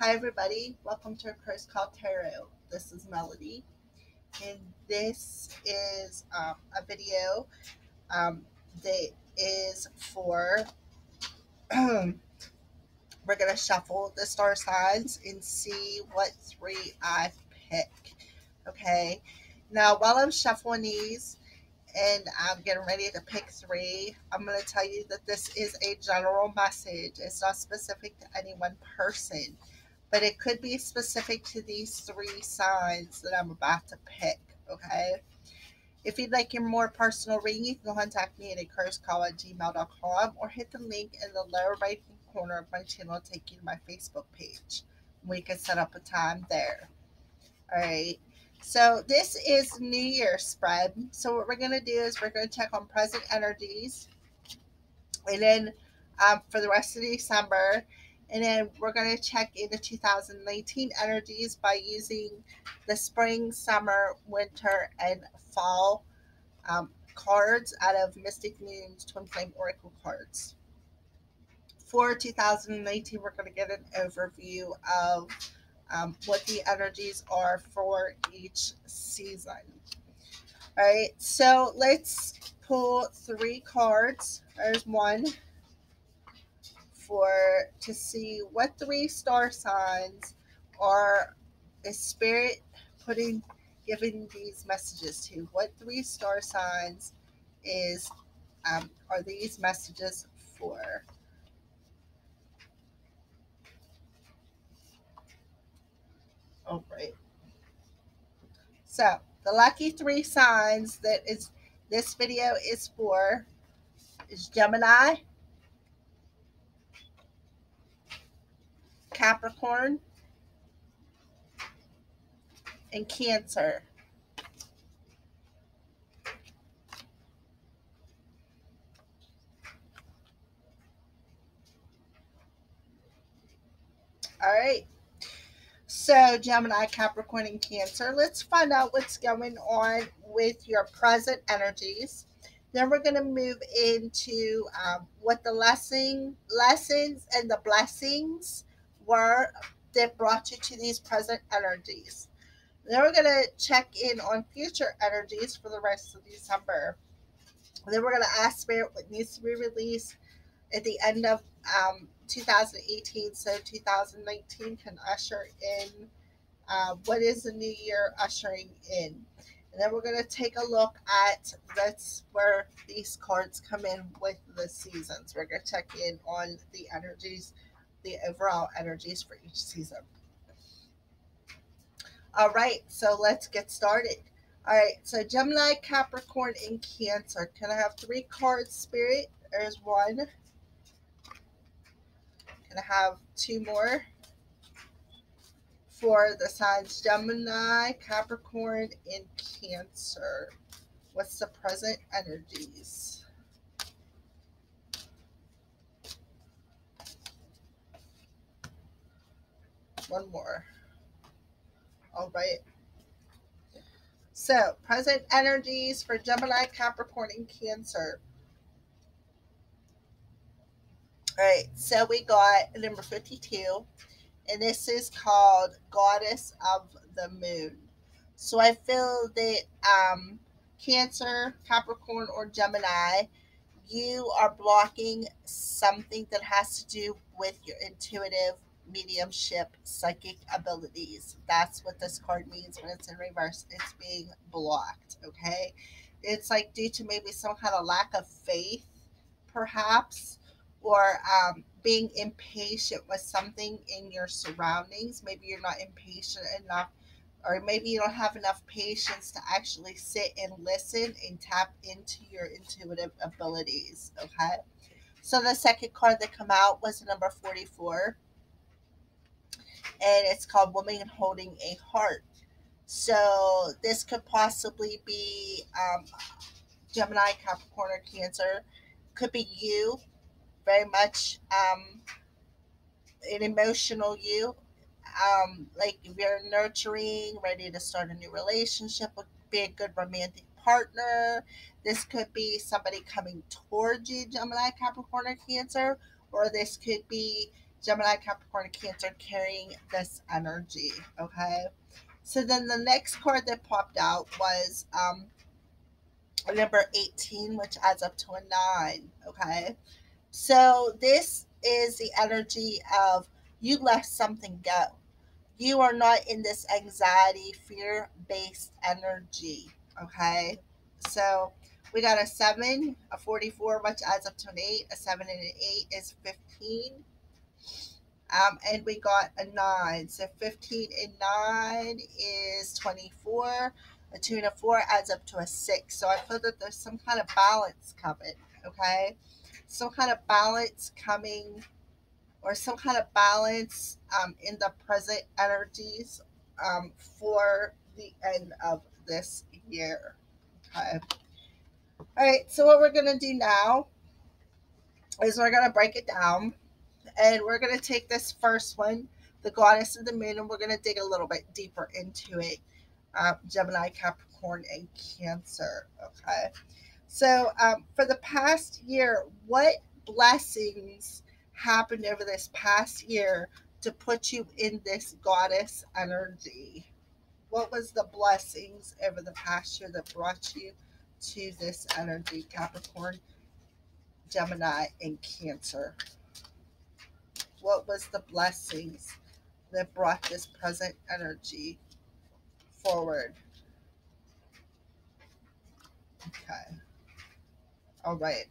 Hi, everybody. Welcome to Curse Call Tarot. This is Melody, and this is a video um, that is for. We're going to shuffle the star signs and see what three I pick. Okay. Now, while I'm shuffling these and I'm getting ready to pick three, I'm going to tell you that this is a general message. It's not specific to any one person, but it could be specific to these three signs that I'm about to pick. Okay. If you'd like your more personal reading, you can contact me at accursecall@gmail.com or hit the link in the lower right hand corner of my channel to take you to my Facebook page. We can set up a time there. All right. So this is New Year spread. So what we're going to do is we're going to check on present energies, and then for the rest of December. And then we're going to check into 2019 energies by using the spring, summer, winter, and fall cards out of Mystic Moon's Twin Flame Oracle cards. For 2019, we're going to get an overview of what the energies are for each season. All right, so let's pull three cards. There's one to see what three star signs are is spirit giving these messages to. What three star signs is are these messages for? Oh, right. So the lucky three signs that is this video is for is Gemini, Capricorn, and Cancer. All right. So, Gemini, Capricorn, and Cancer, let's find out what's going on with your present energies. Then we're going to move into what the lessons and the blessings were that brought you to these present energies. Then we're going to check in on future energies for the rest of December. Then we're going to ask Spirit what needs to be released at the end of 2018, so 2019 can usher in what is the new year ushering in. And then we're going to take a look at that's where these cards come in with the seasons. We're going to check in on the energies, the overall energies for each season. All right, so let's get started. All right, so Gemini, Capricorn, and Cancer. Can I have three cards, Spirit? There's one. Can I have two more? For the signs Gemini, Capricorn, and Cancer. What's the present energies? One more. All right. So, present energies for Gemini, Capricorn, and Cancer. All right. So, we got number 52, and this is called Goddess of the Moon. So, I feel that Cancer, Capricorn, or Gemini, you are blocking something that has to do with your intuitive mediumship psychic abilities. That's what this card means when it's in reverse. It's being blocked. Okay, it's like due to maybe some kind of lack of faith, perhaps, or being impatient with something in your surroundings. Maybe you're not impatient enough, or maybe you don't have enough patience to actually sit and listen and tap into your intuitive abilities. Okay, so the second card that come out was number 44, and it's called Woman Holding a Heart. So this could possibly be Gemini, Capricorn, or Cancer. Could be you, very much an emotional you, like if you're nurturing, ready to start a new relationship, would be a good romantic partner. This could be somebody coming towards you, Gemini, Capricorn, or Cancer, or this could be Gemini, Capricorn, and Cancer carrying this energy. Okay. So then the next card that popped out was number 18, which adds up to a 9. Okay. So this is the energy of you let something go. You are not in this anxiety, fear based energy. Okay. So we got a 7, a 44, which adds up to an 8. A 7 and an 8 is 15. And we got a 9. So 15 and 9 is 24. A 2 and a 4 adds up to a 6. So I feel that there's some kind of balance coming. Okay. Some kind of balance coming, or some kind of balance in the present energies for the end of this year. Okay. All right. So what we're going to do now is we're going to break it down, and we're going to take this first one, the goddess of the moon, and we're going to dig a little bit deeper into it. Gemini, Capricorn, and Cancer. Okay. So for the past year, what blessings happened over this past year to put you in this goddess energy? What was the blessings over the past year that brought you to this energy, Capricorn, Gemini, and Cancer? What was the blessings that brought this present energy forward? Okay. All right.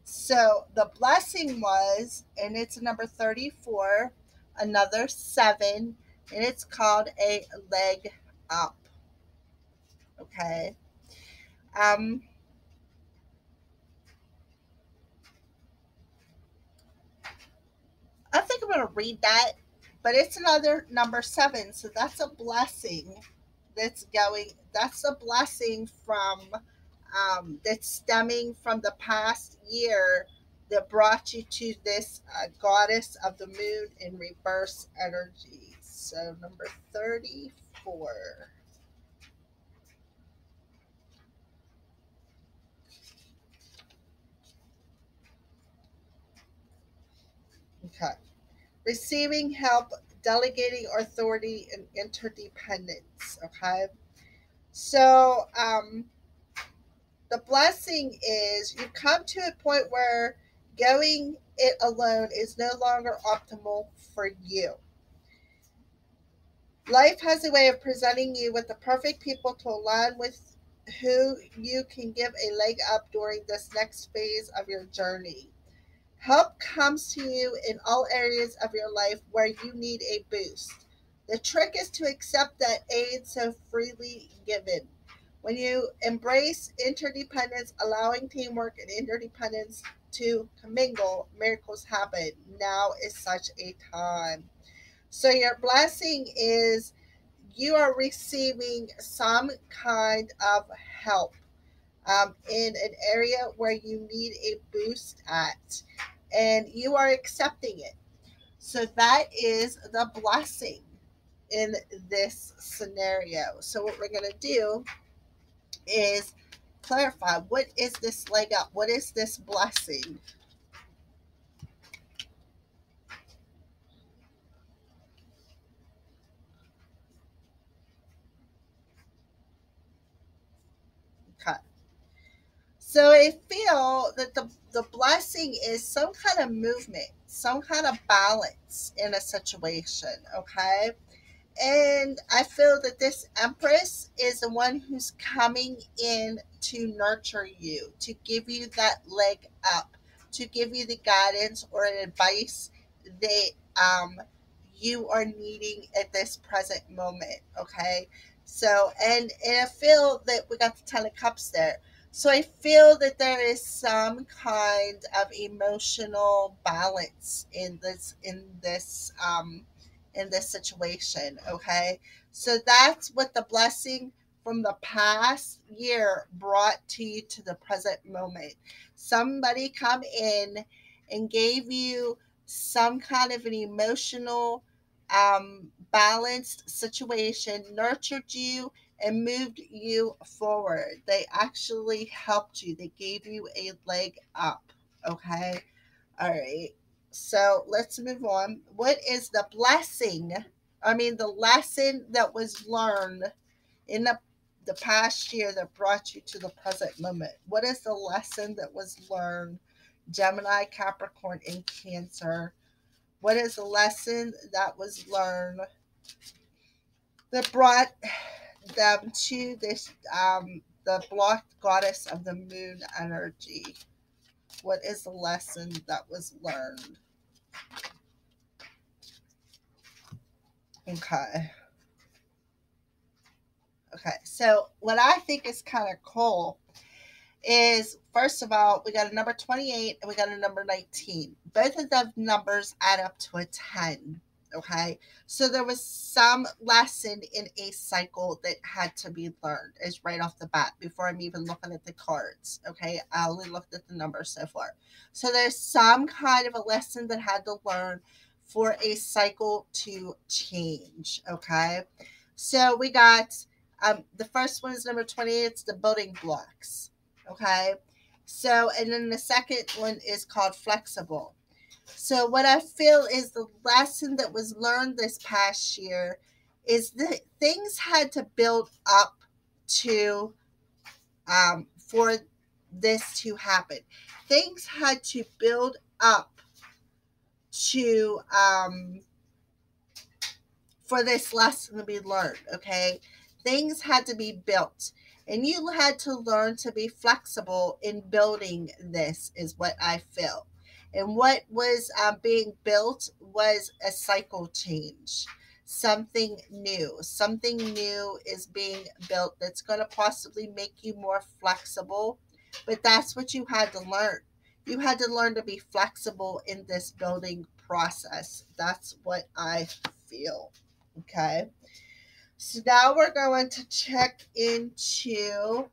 So the blessing was, and it's number 34, another 7, and it's called a leg up. Okay. Um, I think I'm going to read that, but it's another number 7. So that's a blessing that's a blessing from, that's stemming from the past year that brought you to this goddess of the moon in reverse energy. So number 34. Okay. Receiving help, delegating authority, and interdependence. Okay. So the blessing is you come to a point where going it alone is no longer optimal for you. Life has a way of presenting you with the perfect people to align with, who you can give a leg up during this next phase of your journey. Help comes to you in all areas of your life where you need a boost. The trick is to accept that aid so freely given. When you embrace interdependence, allowing teamwork and interdependence to commingle, miracles happen. Now is such a time. So your blessing is you are receiving some kind of help in an area where you need a boost at, and you are accepting it. So that is the blessing in this scenario. So what we're going to do is clarify, what is this leg up? What is this blessing? Okay. So I feel that the blessing is some kind of movement, some kind of balance in a situation. Okay. And I feel that this Empress is the one who's coming in to nurture you, to give you that leg up, to give you the guidance or advice that you are needing at this present moment. Okay. So, and I feel that we got the Ten of Cups there. So I feel that there is some kind of emotional balance in this situation. Okay. So that's what the blessing from the past year brought to you to the present moment. Somebody come in and gave you some kind of an emotional, balanced situation, nurtured you and moved you forward. They actually helped you. They gave you a leg up. Okay. All right. So let's move on. What is the blessing? I mean, the lesson that was learned in the past year that brought you to the present moment? What is the lesson that was learned? Gemini, Capricorn, and Cancer. What is the lesson that was learned that brought them to this, the blocked goddess of the moon energy? What is the lesson that was learned? Okay. Okay. So what I think is kind of cool is, first of all, we got a number 28 and we got a number 19. Both of those numbers add up to a 10. Okay. So there was some lesson in a cycle that had to be learned, is right off the bat, before I'm even looking at the cards. Okay. I only looked at the numbers so far. So there's some kind of a lesson that had to learn for a cycle to change. Okay. So we got the first one is number 28. It's the building blocks. Okay. So, and then the second one is called flexible. So, what I feel is the lesson that was learned this past year is that things had to build up to, for this to happen. Things had to build up to, for this lesson to be learned. Okay. Things had to be built. And you had to learn to be flexible in building this, is what I feel. And what was being built was a cycle change. Something new. Something new is being built that's going to possibly make you more flexible. But that's what you had to learn. You had to learn to be flexible in this building process. That's what I feel. Okay. So now we're going to check into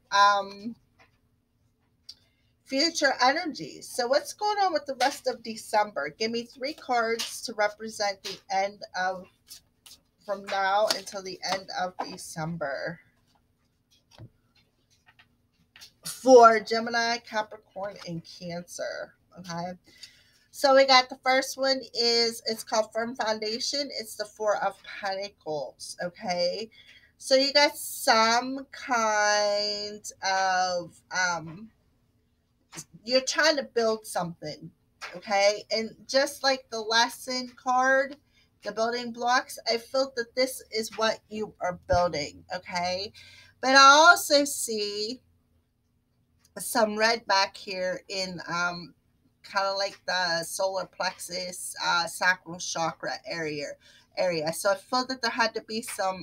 future energies. So what's going on with the rest of December? Give me 3 cards to represent the end of, from now until the end of December, for Gemini, Capricorn, and Cancer. Okay. So we got the first one is, it's called Firm Foundation. It's the 4 of Pentacles. Okay. So you got some kind of, you're trying to build something. Okay. And just like the lesson card, the building blocks, I feel that this is what you are building. Okay. But I also see some red back here in, kind of like the solar plexus, sacral chakra area. So I feel that there had to be some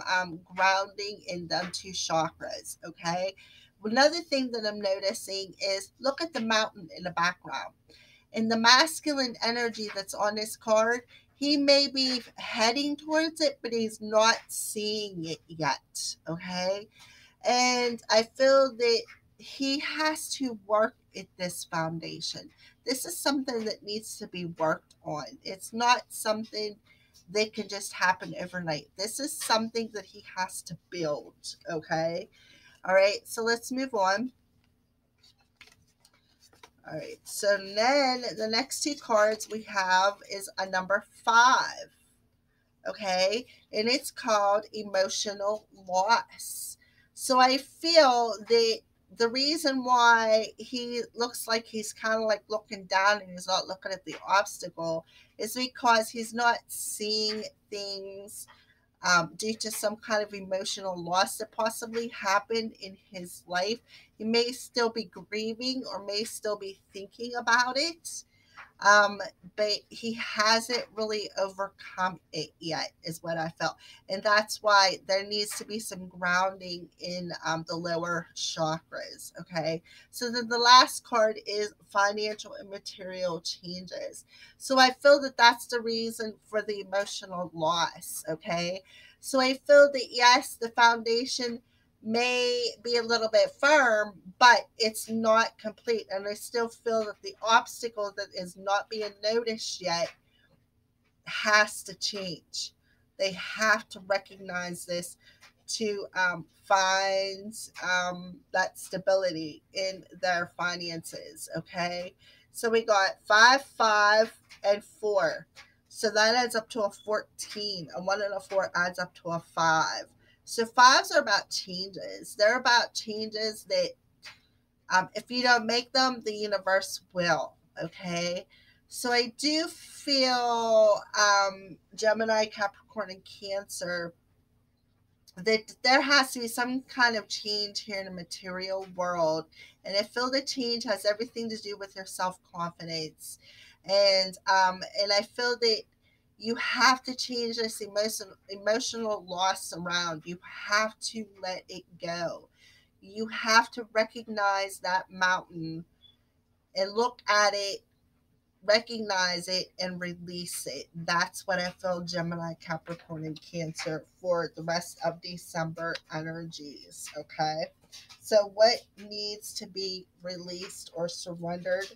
grounding in them 2 chakras. Okay. Another thing that I'm noticing is, look at the mountain in the background. And the masculine energy that's on this card, he may be heading towards it, but he's not seeing it yet. Okay. And I feel that he has to work at this foundation. This is something that needs to be worked on. It's not something that can just happen overnight. This is something that he has to build. Okay. All right. So let's move on. All right. So then the next 2 cards we have is a number 5. Okay. And it's called emotional loss. So I feel that the reason why he looks like he's kind of like looking down and he's not looking at the obstacle is because he's not seeing things, due to some kind of emotional loss that possibly happened in his life. He may still be grieving or may still be thinking about it. But he hasn't really overcome it yet, is what I felt. And that's why there needs to be some grounding in the lower chakras. Okay. So then the last card is financial and material changes. So I feel that that's the reason for the emotional loss. Okay. So I feel that, yes, the foundation may be a little bit firm, but it's not complete. And I still feel that the obstacle that is not being noticed yet has to change. They have to recognize this to find that stability in their finances. Okay. So we got 5, 5, and 4. So that adds up to a 14. A 1 and a 4 adds up to a 5. So fives are about changes. They're about changes that if you don't make them, the universe will. Okay. So I do feel Gemini, Capricorn, and Cancer that there has to be some kind of change here in the material world. And I feel the change has everything to do with your self-confidence. And I feel that you have to change this emotional loss around. You have to let it go. You have to recognize that mountain and look at it, recognize it, and release it. That's what I feel Gemini, Capricorn, and Cancer for the rest of December energies. Okay. So what needs to be released or surrendered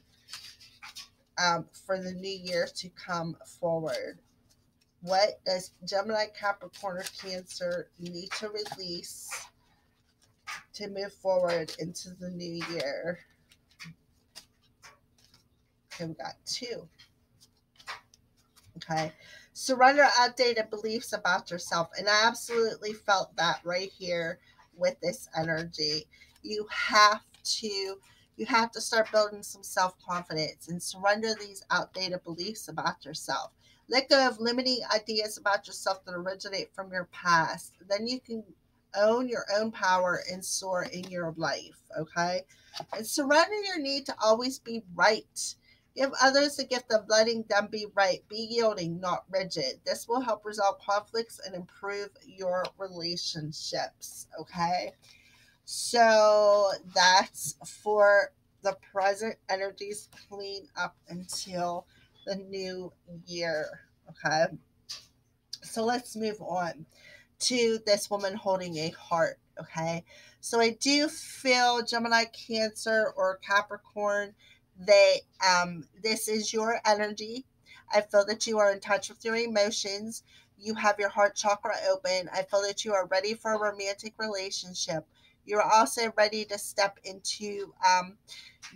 for the new year to come forward? What does Gemini, Capricorn, or Cancer need to release to move forward into the new year? Okay, we got 2. Okay. Surrender outdated beliefs about yourself. And I absolutely felt that right here with this energy. You have to start building some self-confidence and surrender these outdated beliefs about yourself. Let go of limiting ideas about yourself that originate from your past. Then you can own your own power and soar in your life. Okay. And surrender your need to always be right. Give others the gift of letting them be right. Be yielding, not rigid. This will help resolve conflicts and improve your relationships. Okay. So that's for the present energies, clean up until the new year. Okay. So let's move on to this woman holding a heart. Okay. So I do feel Gemini, Cancer, or Capricorn that this is your energy. I feel that you are in touch with your emotions. You have your heart chakra open. I feel that you are ready for a romantic relationship. You're also ready to step into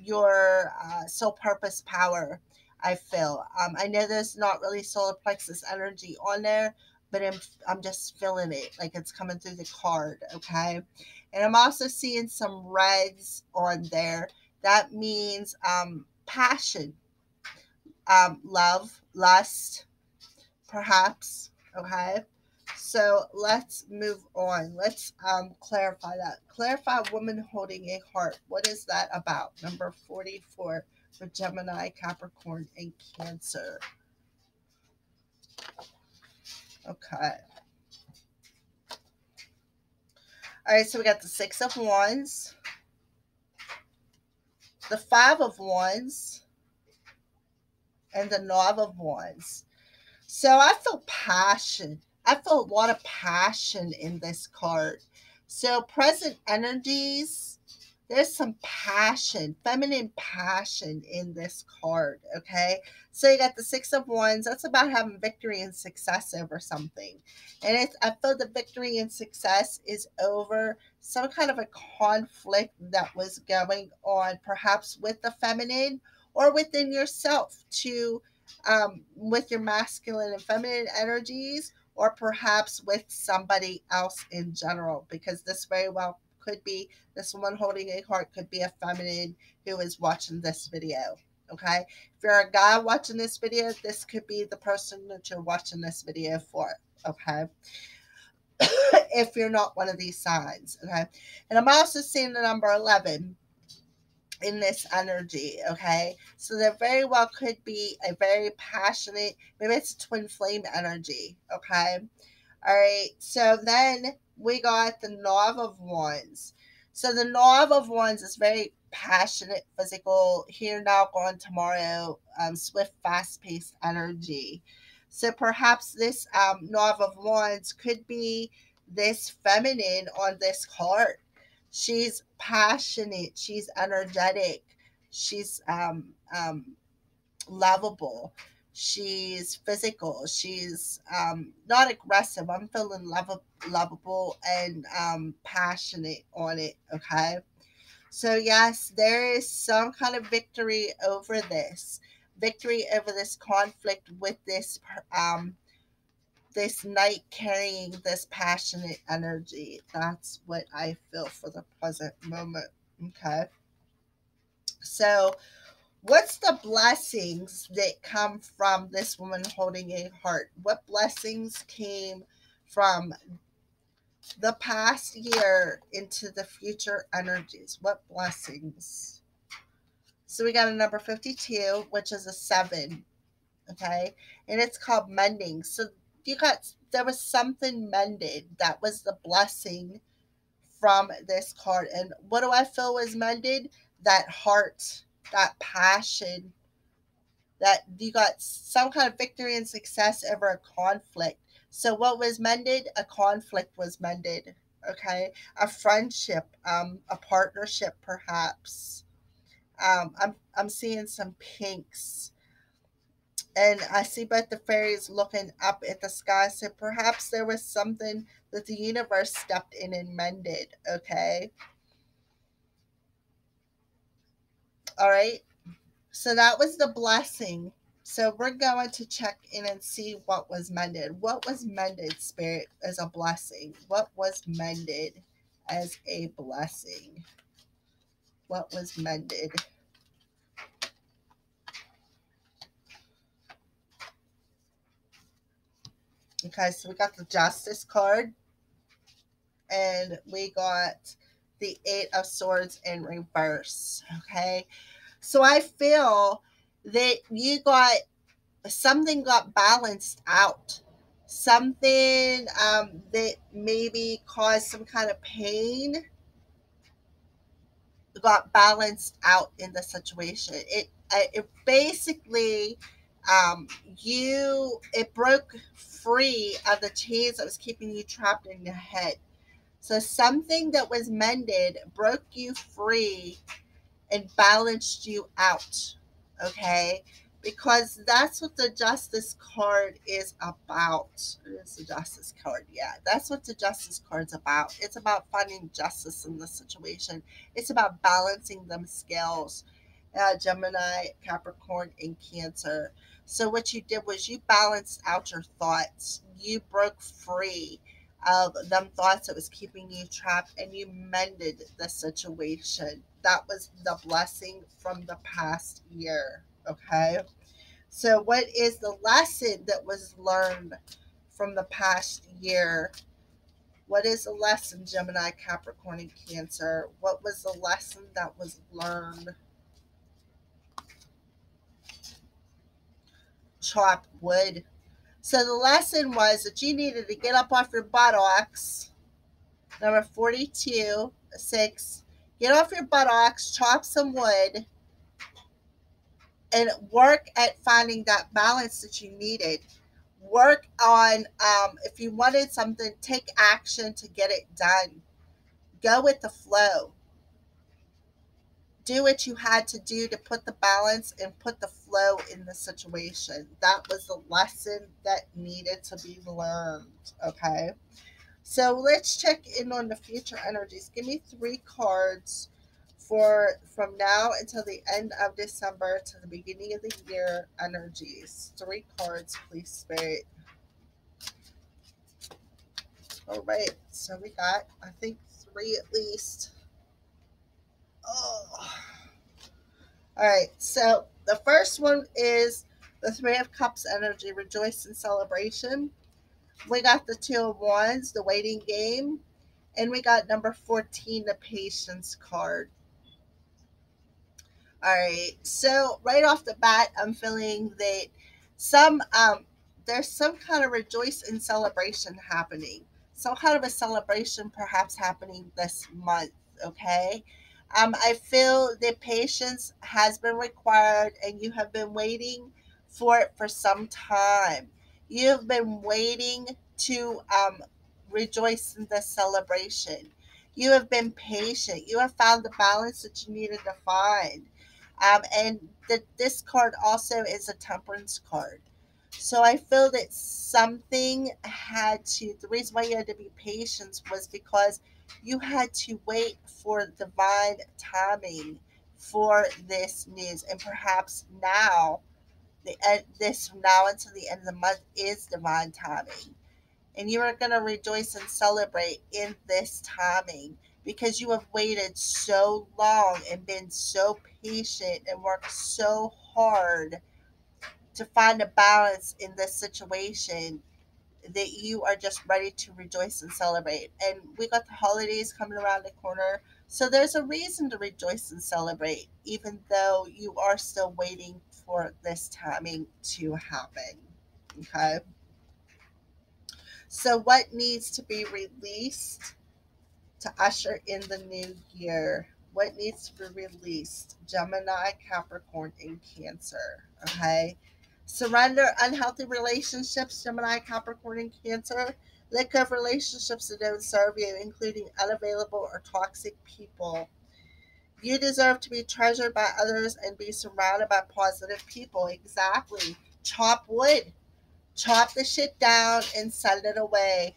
your soul purpose power. I feel. I know there's not really solar plexus energy on there, but I'm just feeling it like it's coming through the card. Okay, and I'm also seeing some reds on there. That means passion, love, lust, perhaps. Okay. So let's move on. Let's clarify that. Clarify woman holding a heart. What is that about? Number 44 for Gemini, Capricorn, and Cancer. Okay. All right, so we got the 6 of Wands, the 5 of Wands, and the 9 of Wands. So I feel passion. I feel a lot of passion in this card. So present energies, there's some passion, feminine passion in this card. Okay. So you got the 6 of Wands. That's about having victory and success over something. And I feel the victory and success is over some kind of a conflict that was going on, perhaps with the feminine or within yourself to with your masculine and feminine energies, or perhaps with somebody else in general, because this very well could be this woman holding a heart, could be a feminine who is watching this video. Okay. If you're a guy watching this video, this could be the person that you're watching this video for. Okay. If you're not one of these signs. Okay. And I'm also seeing the number 11 in this energy. Okay. So there very well could be a very passionate, maybe it's a twin flame energy. Okay. All right. So then we got the 9 of Wands. So the 9 of Wands is very passionate, physical, here, now, gone, tomorrow, swift, fast-paced energy. So perhaps this 9 of Wands could be this feminine on this card. She's passionate. She's energetic. She's lovable. She's physical. She's not aggressive. I'm feeling lovable and passionate on it. Okay. So yes, there is some kind of victory over this conflict with this knight carrying this passionate energy. That's what I feel for the present moment. Okay. So, what's the blessings that come from this woman holding a heart? What blessings came from the past year into the future energies? What blessings? So, we got a number 52, which is a 7. Okay. And it's called mending. So, there was something mended. That was the blessing from this card. And what do I feel was mended? That heart, that passion, that you got some kind of victory and success over a conflict. So what was mended? A conflict was mended. Okay, a friendship, a partnership, perhaps. I'm seeing some pinks, and I see both the fairies looking up at the sky. So perhaps there was something that the universe stepped in and mended. Okay, all right. So that was the blessing. So we're going to check in and see what was mended. What was mended, Spirit, as a blessing? What was mended as a blessing? What was mended? Okay, so we got the Justice card, and we got the Eight of Swords in reverse. Okay, so I feel that something got balanced out. Something that maybe caused some kind of pain got balanced out in the situation. It basically it broke free of the chains that was keeping you trapped in your head. So something that was mended broke you free and balanced you out. Okay, because that's what the justice card is about. It is the justice card. Yeah, that's what the justice card's about. It's about finding justice in the situation. It's about balancing them scales. Gemini, Capricorn, and Cancer. So what you did was you balanced out your thoughts. You broke free of them thoughts that was keeping you trapped, and you mended the situation. That was the blessing from the past year. Okay, so what is the lesson that was learned from the past year? What is the lesson, Gemini, Capricorn, and Cancer? What was the lesson that was learned? Chop wood. So the lesson was that you needed to get up off your buttocks. Number 42, 6. Get off your buttocks, chop some wood, and work at finding that balance that you needed. Work on, if you wanted something, take action to get it done. Go with the flow. Do what you had to do to put the balance and put the flow in the situation. That was the lesson that needed to be learned. Okay. So let's check in on the future energies. Give me 3 cards for from now until the end of December to the beginning of the year energies. 3 cards, please, Spirit. All right. So we got, I think, 3 at least. Oh. All right. So the first one is the 3 of Cups energy, rejoice and celebration. We got the 2 of Wands, the waiting game. And we got number 14, the patience card. All right. So right off the bat, I'm feeling that some there's some kind of rejoice and celebration happening. Some kind of a celebration perhaps happening this month. Okay. I feel that patience has been required, and you have been waiting for it for some time. You've been waiting to rejoice in the celebration. You have been patient. You have found the balance that you needed to find. And this card also is a temperance card. So I feel that something had to, the reason why you had to be patient was because you had to wait for divine timing for this news. And perhaps now, this from now until the end of the month is divine timing. And you are going to rejoice and celebrate in this timing because you have waited so long and been so patient and worked so hard to find a balance in this situation that you are just ready to rejoice and celebrate. And we got the holidays coming around the corner. So there's a reason to rejoice and celebrate, even though you are still waiting for this timing to happen. Okay. So, what needs to be released to usher in the new year? What needs to be released? Gemini, Capricorn, and Cancer. Okay. Surrender unhealthy relationships, Gemini, Capricorn, and Cancer. Let go of relationships that don't serve you, including unavailable or toxic people. You deserve to be treasured by others and be surrounded by positive people. Exactly. Chop wood. Chop the shit down and send it away.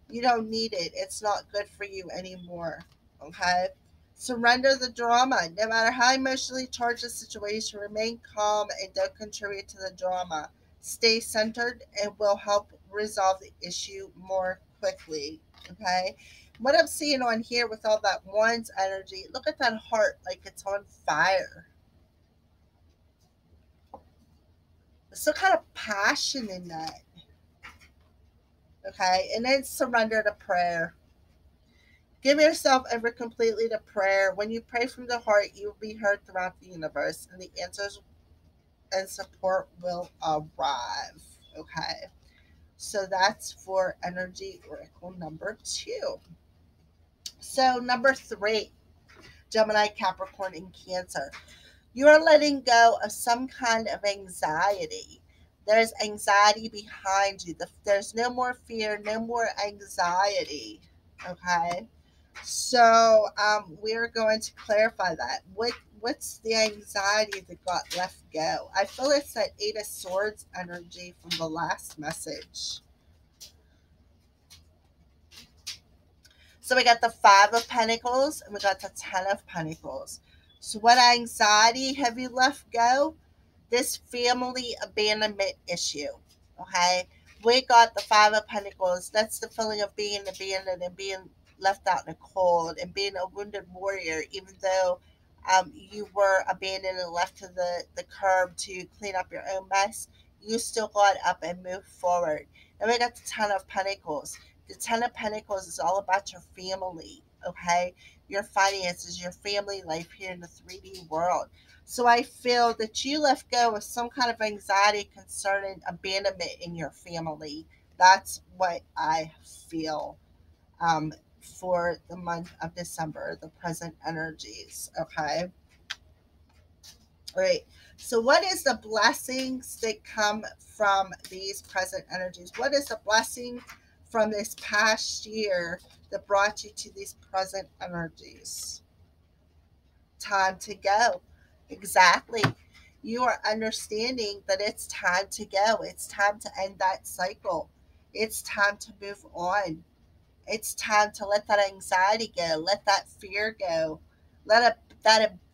You don't need it. It's not good for you anymore. Okay? Surrender the drama. No matter how emotionally charged the situation, remain calm and don't contribute to the drama. Stay centered and will help resolve the issue more quickly. Okay? What I'm seeing on here with all that one's energy, look at that heart like it's on fire. There's some kind of passion in that. Okay? And then surrender to prayer. Give yourself over completely to prayer. When you pray from the heart, you will be heard throughout the universe, and the answers and support will arrive. Okay. So that's for energy oracle number 2. So, number 3, Gemini, Capricorn, and Cancer. You are letting go of some kind of anxiety. There's anxiety behind you. There's no more fear, no more anxiety. Okay. So we're going to clarify that. What's the anxiety that got left go? I feel it's that Eight of Swords energy from the last message. So we got the Five of Pentacles and we got the Ten of Pentacles. So what anxiety have you left go? This family abandonment issue. Okay. We got the Five of Pentacles. That's the feeling of being abandoned and being left out in the cold and being a wounded warrior, even though you were abandoned and left to the curb to clean up your own mess. You still got up and moved forward. And we got the Ten of Pentacles. The Ten of Pentacles is all about your family, okay? Your finances, your family life here in the 3D world. So I feel that you left go of some kind of anxiety concerning abandonment in your family. That's what I feel for the month of December, the present energies. Okay. All right. So, what is the blessings that come from these present energies? What is the blessing from this past year that brought you to these present energies? Time to go. Exactly. You are understanding that it's time to go. It's time to end that cycle. It's time to move on. It's time to let that anxiety go. Let that fear go. That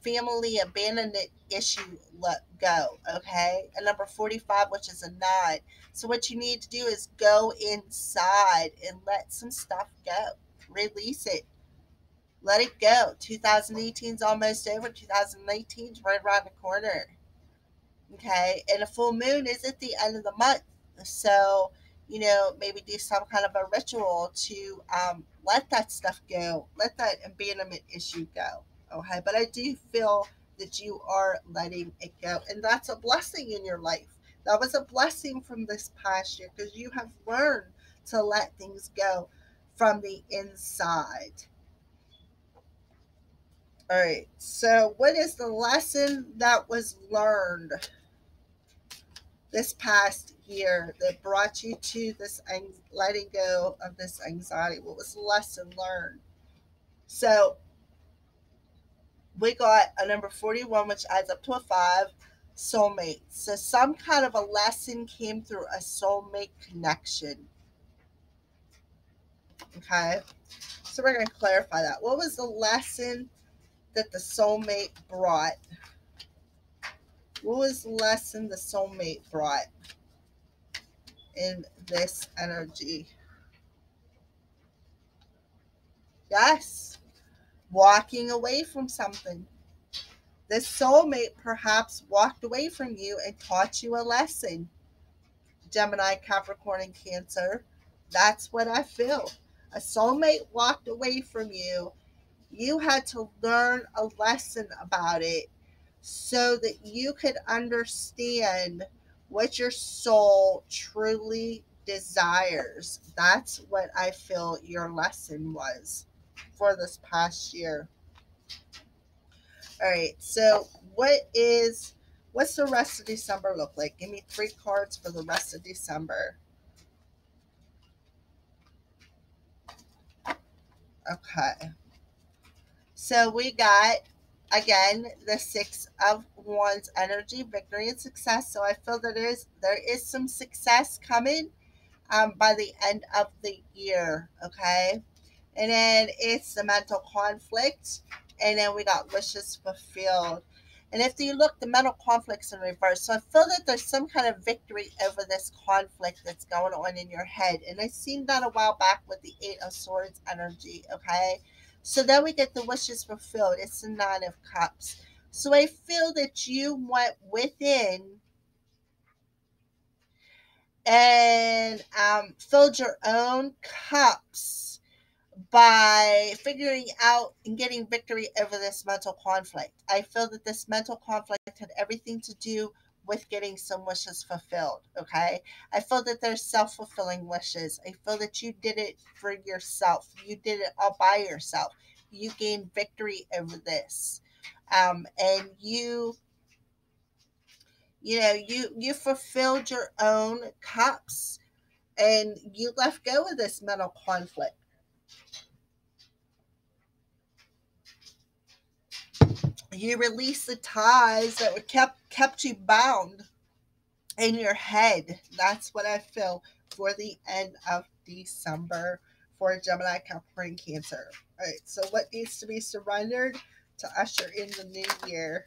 family abandonment issue let go. Okay. And number 45, which is a 9. So what you need to do is go inside and let some stuff go. Release it. Let it go. 2018 is almost over. 2019 is right around the corner. Okay. And a full moon is at the end of the month. So, maybe do some kind of a ritual to let that stuff go. Let that abandonment issue go. Okay. But I do feel that you are letting it go. And that's a blessing in your life. That was a blessing from this past year because you have learned to let things go from the inside. All right. So, what is the lesson that was learned this past year that brought you to this letting go of this anxiety? What was the lesson learned? So, we got a number 41, which adds up to a 5. soulmate. So some kind of a lesson came through a soulmate connection. Okay. So we're going to clarify that. What was the lesson that the soulmate brought? What was the lesson the soulmate brought in this energy? Yes. Walking away from something. This soulmate perhaps walked away from you and taught you a lesson. Gemini, Capricorn, and Cancer. That's what I feel. A soulmate walked away from you. You had to learn a lesson about it so that you could understand what your soul truly desires. That's what I feel your lesson was for this past year. All right, so what's the rest of December look like? Give me 3 cards for the rest of December. Okay. So we got again the 6 of Wands energy, victory and success. So I feel that there is some success coming by the end of the year. Okay. And then it's the mental conflict. And then we got wishes fulfilled. And if you look, the mental conflict's in reverse. So I feel that there's some kind of victory over this conflict that's going on in your head. And I seen that a while back with the 8 of Swords energy. Okay. So then we get the wishes fulfilled. It's the 9 of Cups. So I feel that you went within and filled your own cups by figuring out and getting victory over this mental conflict. I feel that this mental conflict had everything to do with getting some wishes fulfilled. Okay. I feel that there's self-fulfilling wishes. I feel that you did it for yourself. You did it all by yourself. You gained victory over this. And you fulfilled your own cups and you let go of this mental conflict. You release the ties that were kept you bound in your head. That's what I feel for the end of December for Gemini, Capricorn, Cancer. All right, so what needs to be surrendered to usher in the new year?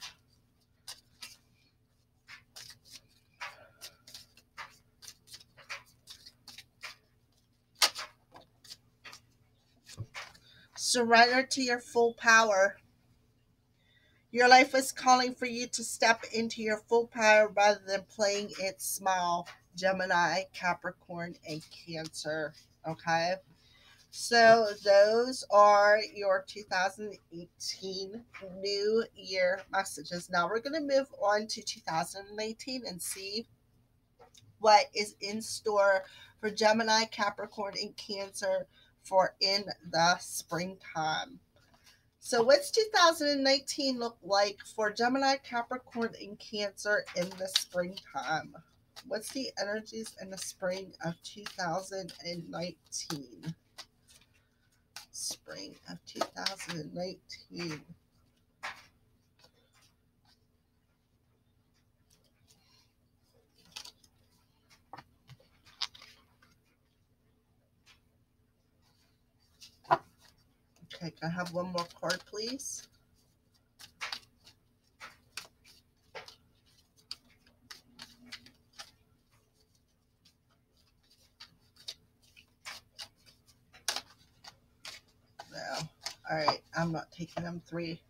Surrender to your full power. Your life is calling for you to step into your full power rather than playing it small. Gemini, Capricorn, and Cancer. Okay. So those are your 2018 New Year messages. Now we're going to move on to 2019 and see what is in store for Gemini, Capricorn, and Cancer for in the springtime. So what's 2019 look like for Gemini, Capricorn, and Cancer in the springtime? What's the energies in the spring of 2019? Spring of 2019. Okay, can I have one more card, please? No. All right, I'm not taking them 3.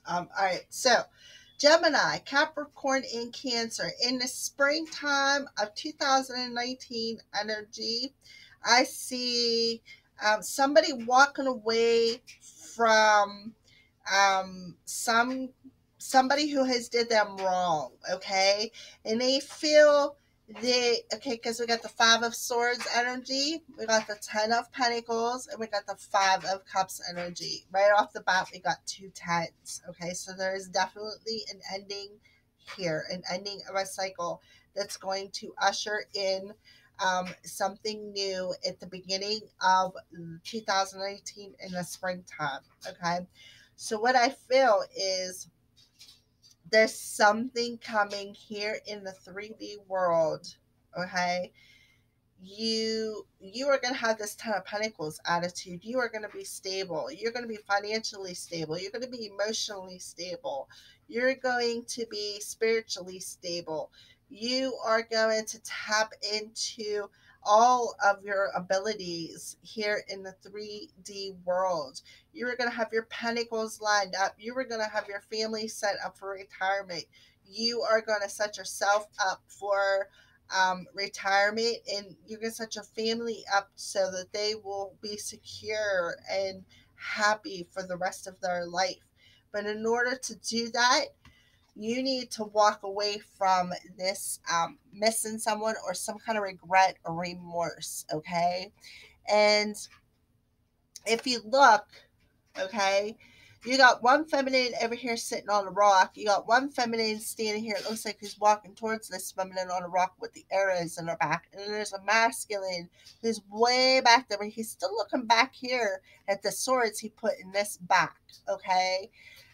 All right, so Gemini, Capricorn, and Cancer in the springtime of 2019 energy. I see somebody walking away from somebody who has did them wrong. Okay, and they feel okay, because we got the 5 of Swords energy, we got the 10 of Pentacles, and we got the 5 of Cups energy. Right off the bat, we got 2 10s. Okay, so there is definitely an ending here, an ending of a cycle that's going to usher in something new at the beginning of 2019 in the springtime. Okay, so what I feel is there's something coming here in the 3D world, okay? You are going to have this 10 of Pentacles attitude. You are going to be stable. You're going to be financially stable. You're going to be emotionally stable. You're going to be spiritually stable. You are going to tap into all of your abilities here in the 3D world. You are going to have your Pentacles lined up. You are going to have your family set up for retirement. You are going to set yourself up for retirement, and you're going to set your family up so that they will be secure and happy for the rest of their life. But in order to do that, you need to walk away from this missing someone or some kind of regret or remorse, okay? And if you look, okay, you got one feminine over here sitting on a rock. You got one feminine standing here. It looks like he's walking towards this feminine on a rock with the arrows in her back. And then there's a masculine who's way back there, but he's still looking back here at the swords he put in this back, okay?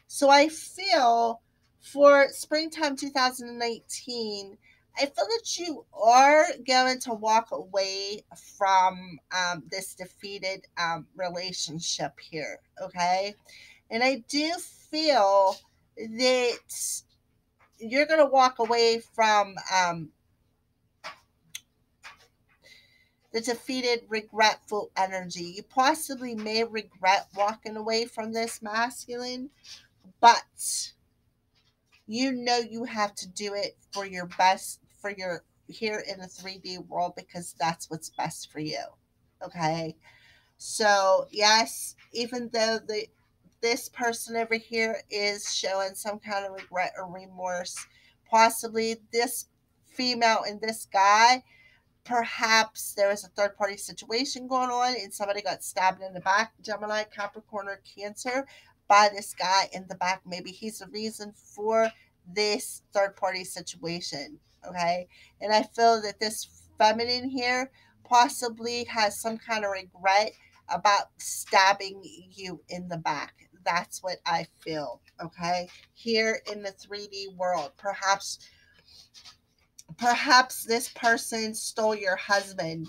So I feel for springtime 2019, I feel that you are going to walk away from this defeated relationship here, okay? And I do feel that you're going to walk away from the defeated, regretful energy. You possibly may regret walking away from this masculine, but you know you have to do it for your best, for your here in the 3D world, because that's what's best for you, okay? So yes, even though this person over here is showing some kind of regret or remorse, possibly this female and this guy, perhaps there was a third party situation going on and somebody got stabbed in the back, Gemini, Capricorn, or Cancer, by this guy in the back. Maybe he's the reason for this third party situation, okay? And I feel that this feminine here possibly has some kind of regret about stabbing you in the back. That's what I feel, okay? Here in the 3D world, perhaps this person stole your husband,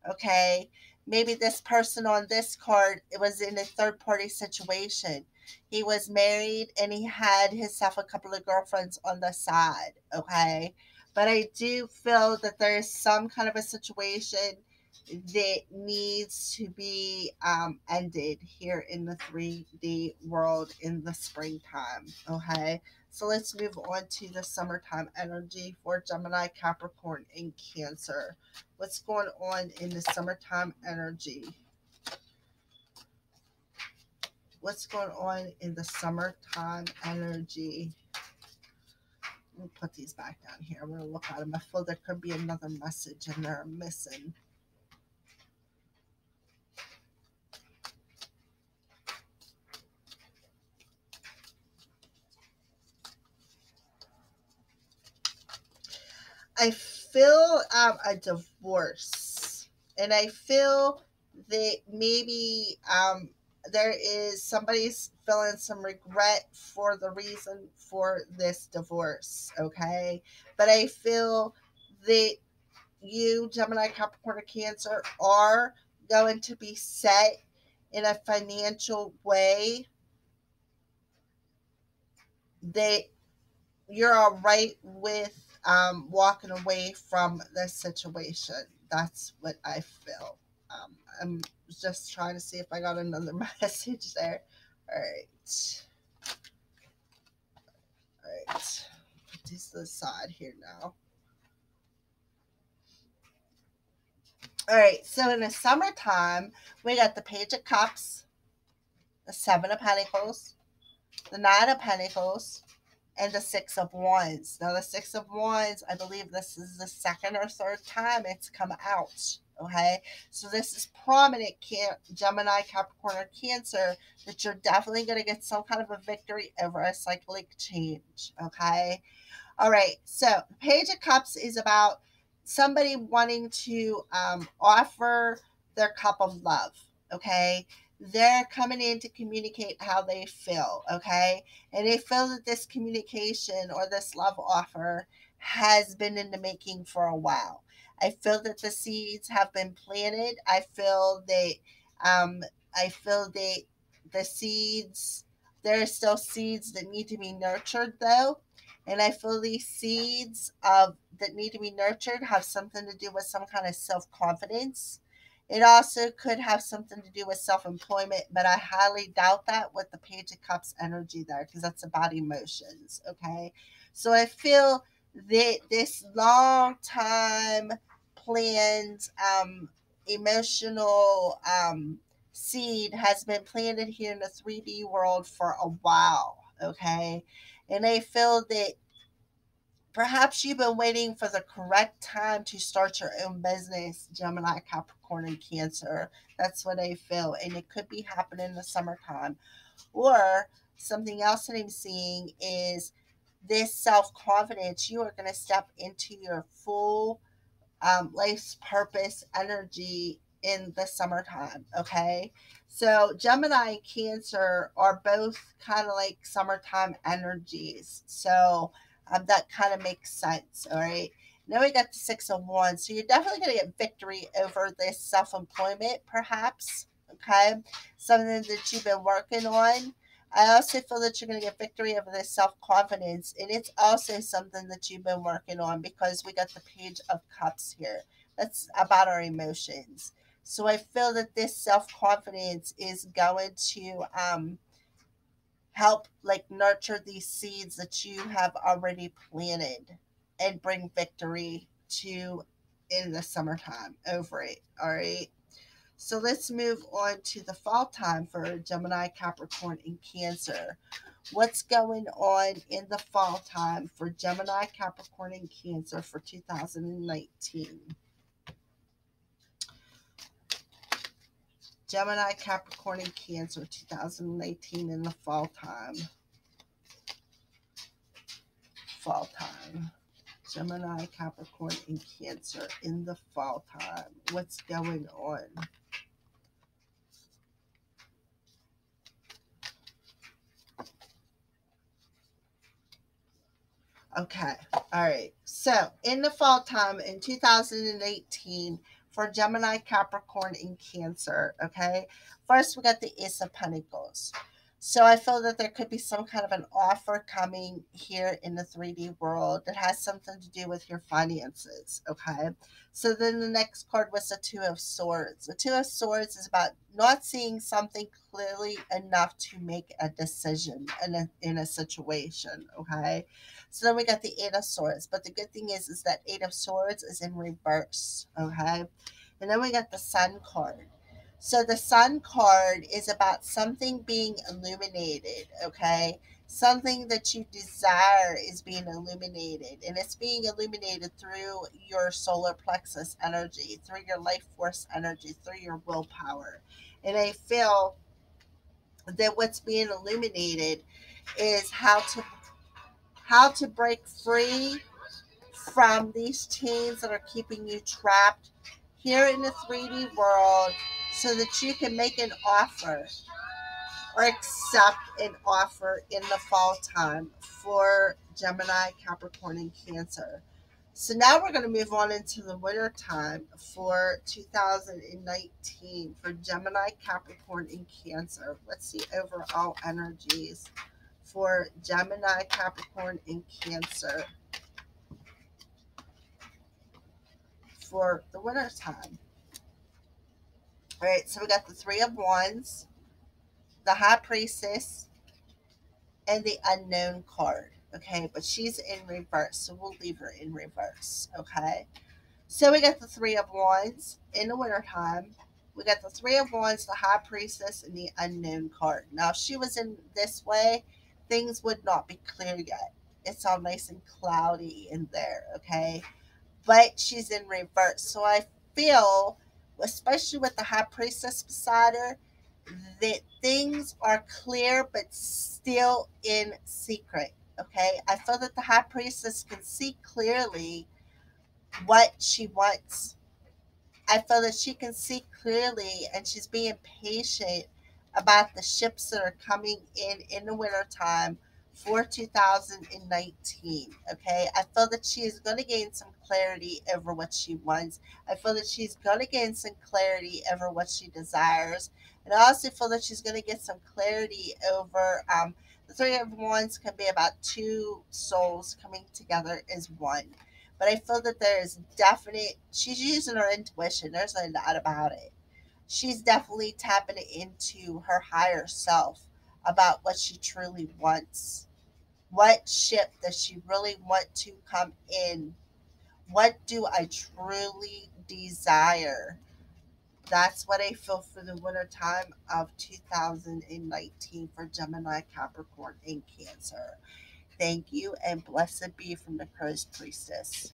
okay? Maybe this person on this card, it was in a third party situation. He was married and he had himself a couple of girlfriends on the side, okay? But I do feel that there is some kind of a situation that needs to be ended here in the 3D world in the springtime, okay? So let's move on to the summertime energy for Gemini, Capricorn, and Cancer. What's going on in the summertime energy? What's going on in the summertime energy? Let me put these back down here. I'm going to look at them. I feel there could be another message in there I'm missing. I feel a divorce, and I feel that maybe there is somebody's feeling some regret for the reason for this divorce, okay? But I feel that you, Gemini, Capricorn, or Cancer, are going to be set in a financial way that you're all right with walking away from this situation. That's what I feel. I'm just trying to see if I got another message there. All right. Put these to the side here now. All right. So in the summertime, we got the Page of Cups, the Seven of Pentacles, the Nine of Pentacles, and the Six of Wands. Now, the Six of Wands, I believe this is the second or third time it's come out, okay? So this is prominent, Gemini, Capricorn, or Cancer, that you're definitely going to get some kind of a victory over a cyclic change, okay? All right, so the Page of Cups is about somebody wanting to offer their cup of love, okay? they're coming in to communicate how they feel, okay? And they feel that this communication or this love offer has been in the making for a while. I feel that the seeds have been planted. Um, I feel that the seeds, there are still seeds that need to be nurtured though. And I feel these seeds of that need to be nurtured have something to do with some kind of self confidence. It also could have something to do with self employment, but I highly doubt that with the Page of Cups energy there because that's about emotions. Okay. So I feel that this long time planned emotional seed has been planted here in the 3D world for a while. Okay. And I feel that perhaps you've been waiting for the correct time to start your own business, Gemini, Capricorn, and Cancer. That's what I feel. And it could be happening in the summertime. Or something else that I'm seeing is this self confidence. You are going to step into your full life's purpose energy in the summertime. Okay. So Gemini and Cancer are both kind of like summertime energies. So that kind of makes sense. All right. Now we got the Six of Wands. So you're definitely going to get victory over this self employment, perhaps. Okay. Something that you've been working on. I also feel that you're going to get victory over this self confidence. And it's also something that you've been working on because we got the Page of Cups here. That's about our emotions. So I feel that this self confidence is going to help like nurture these seeds that you have already planted and bring victory to in the summertime over it. All right. So let's move on to the fall time for Gemini, Capricorn, and Cancer. What's going on in the fall time for Gemini, Capricorn, and Cancer for 2019? Gemini, Capricorn, and Cancer 2019 in the fall time. Fall time. Gemini, Capricorn, and Cancer in the fall time. What's going on? Okay. All right. So in the fall time in 2018 for Gemini, Capricorn, and Cancer. Okay. First, we got the Ace of Pentacles. So I feel that there could be some kind of an offer coming here in the 3D world that has something to do with your finances. Okay. So then the next card was the Two of Swords. The Two of Swords is about not seeing something clearly enough to make a decision in a situation. Okay. So then we got the Eight of Swords. But the good thing is that Eight of Swords is in reverse. Okay. And then we got the Sun card. So the Sun card is about something being illuminated. Okay. Something that you desire is being illuminated. And it's being illuminated through your solar plexus energy, through your life force energy, through your willpower. And I feel that what's being illuminated is how to break free from these chains that are keeping you trapped here in the 3D world so that you can make an offer or accept an offer in the fall time for Gemini, Capricorn, and Cancer. So now we're going to move on into the winter time for 2019 for Gemini, Capricorn, and Cancer. Let's see overall energies for Gemini, Capricorn, and Cancer for the winter time. All right, so we got the Three of Wands, the High Priestess, and the Unknown card. Okay, but she's in reverse, so we'll leave her in reverse. Okay, so we got the Three of Wands in the winter time. We got the Three of Wands, the High Priestess, and the Unknown card. Now, if she was in this way, things would not be clear yet. It's all nice and cloudy in there, okay? But she's in reverse. So I feel, especially with the High Priestess beside her, that things are clear but still in secret. Okay, I feel that the High Priestess can see clearly what she wants. I feel that she can see clearly and she's being patient about the ships that are coming in the wintertime for 2019. Okay, I feel that she is going to gain some clarity over what she wants. I feel that she's going to gain some clarity over what she desires. And I also feel that she's going to get some clarity over the Three of Wands can be about two souls coming together as one. But I feel that there is definite, she's using her intuition. There's no doubt about it. She's definitely tapping into her higher self about what she truly wants. What ship does she really want to come in? What do I truly desire? That's what I feel for the winter time of 2019 for Gemini, Capricorn, and Cancer. Thank you, and blessed be from the Crow's Priestess.